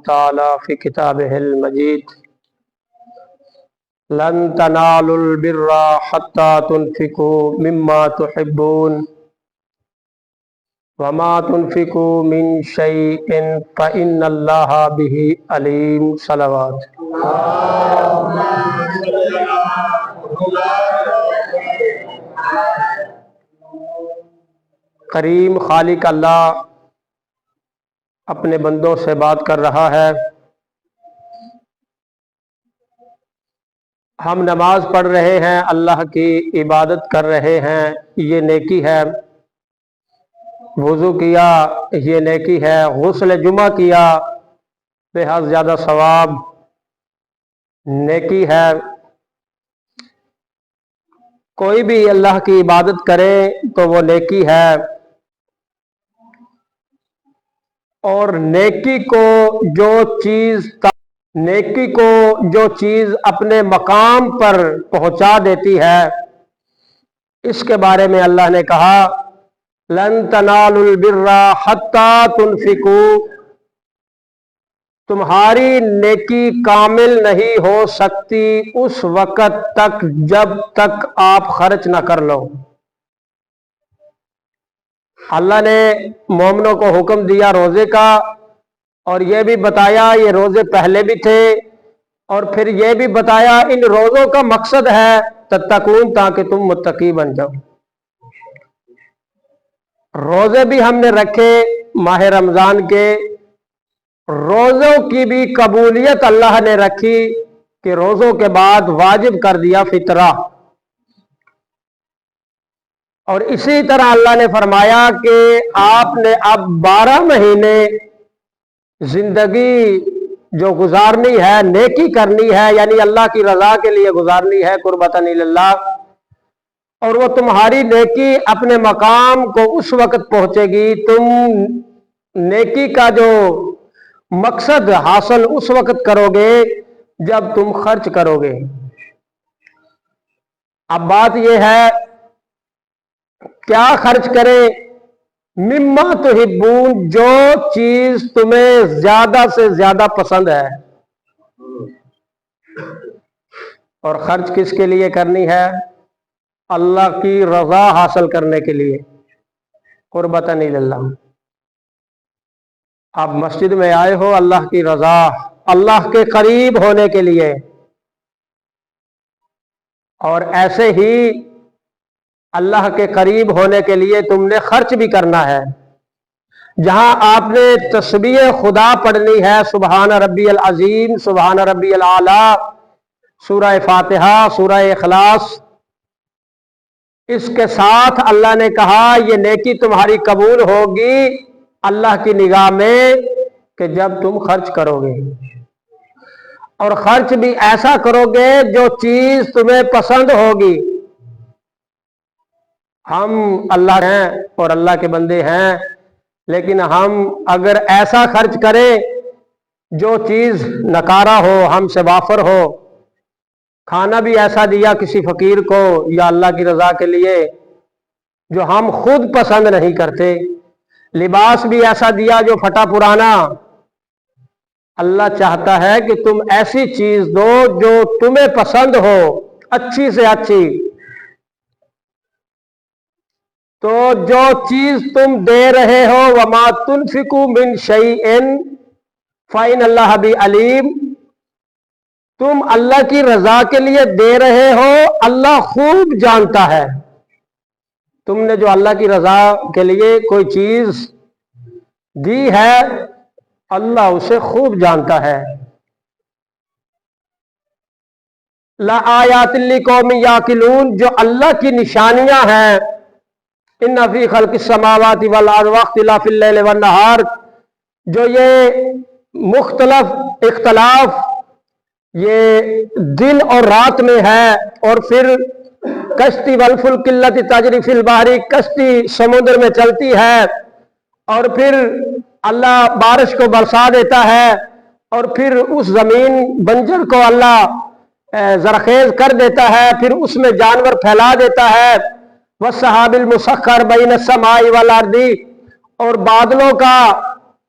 تعالی فی کتابہ المجید لن تنالوا البر حتى تنفقوا مما تحبون وما تنفقوا من شيء فإن الله به علیم۔ صلوات۔ کریم خالق اللہ اپنے بندوں سے بات کر رہا ہے۔ ہم نماز پڑھ رہے ہیں، اللہ کی عبادت کر رہے ہیں، یہ نیکی ہے۔ وضو کیا، یہ نیکی ہے۔ غسل جمعہ کیا، بے حد زیادہ ثواب، نیکی ہے۔ کوئی بھی اللہ کی عبادت کرے تو وہ نیکی ہے، اور نیکی کو جو چیز اپنے مقام پر پہنچا دیتی ہے، اس کے بارے میں اللہ نے کہا لن تنالوا البر حتی تنفقوا، تمہاری نیکی کامل نہیں ہو سکتی اس وقت تک جب تک آپ خرچ نہ کر لو۔ اللہ نے مومنوں کو حکم دیا روزے کا، اور یہ بھی بتایا یہ روزے پہلے بھی تھے، اور پھر یہ بھی بتایا ان روزوں کا مقصد ہے تتقون، تاکہ تم متقی بن جاؤ۔ روزے بھی ہم نے رکھے ماہ رمضان کے، روزوں کی بھی قبولیت اللہ نے رکھی کہ روزوں کے بعد واجب کر دیا فطرہ، اور اسی طرح اللہ نے فرمایا کہ آپ نے اب 12 مہینے زندگی جو گزارنی ہے، نیکی کرنی ہے، یعنی اللہ کی رضا کے لیے گزارنی ہے، قربتاً اللہ، اور وہ تمہاری نیکی اپنے مقام کو اس وقت پہنچے گی، تم نیکی کا جو مقصد حاصل اس وقت کرو گے جب تم خرچ کرو گے۔ اب بات یہ ہے کیا خرچ کریں؟ مما تحبون، جو چیز تمہیں زیادہ سے زیادہ پسند ہے، اور خرچ کس کے لیے کرنی ہے؟ اللہ کی رضا حاصل کرنے کے لیے، قربتاً اللہ۔ آپ مسجد میں آئے ہو اللہ کی رضا، اللہ کے قریب ہونے کے لیے، اور ایسے ہی اللہ کے قریب ہونے کے لیے تم نے خرچ بھی کرنا ہے۔ جہاں آپ نے تسبیح خدا پڑھنی ہے، سبحان ربی العظیم، سبحان ربی الاعلیٰ، سورہ فاتحہ، سورہ اخلاص، اس کے ساتھ اللہ نے کہا یہ نیکی تمہاری قبول ہوگی اللہ کی نگاہ میں کہ جب تم خرچ کرو گے، اور خرچ بھی ایسا کرو گے جو چیز تمہیں پسند ہوگی۔ ہم اللہ ہیں اور اللہ کے بندے ہیں، لیکن ہم اگر ایسا خرچ کریں جو چیز نکارا ہو، ہم سے وافر ہو، کھانا بھی ایسا دیا کسی فقیر کو یا اللہ کی رضا کے لیے جو ہم خود پسند نہیں کرتے، لباس بھی ایسا دیا جو پھٹا پرانا، اللہ چاہتا ہے کہ تم ایسی چیز دو جو تمہیں پسند ہو، اچھی سے اچھی۔ تو جو چیز تم دے رہے ہو وما تنفقوا من شیء فإن اللہ بھی علیم، تم اللہ کی رضا کے لیے دے رہے ہو، اللہ خوب جانتا ہے۔ تم نے جو اللہ کی رضا کے لیے کوئی چیز دی ہے، اللہ اسے خوب جانتا ہے۔ لآیات لقوم یعقلون، جو اللہ کی نشانیاں ہیں، ان فی خلق السماوات والارض واختلاف اللیل والنہار، جو یہ مختلف اختلاف یہ دن اور رات میں ہے، اور پھر کشتی والفلک التی تجری فی البحر، کشتی سمندر میں چلتی ہے، اور پھر اللہ بارش کو برسا دیتا ہے، اور پھر اس زمین بنجر کو اللہ زرخیز کر دیتا ہے، پھر اس میں جانور پھیلا دیتا ہے، والسحاب المسخر بین السماء والارض، اور بادلوں کا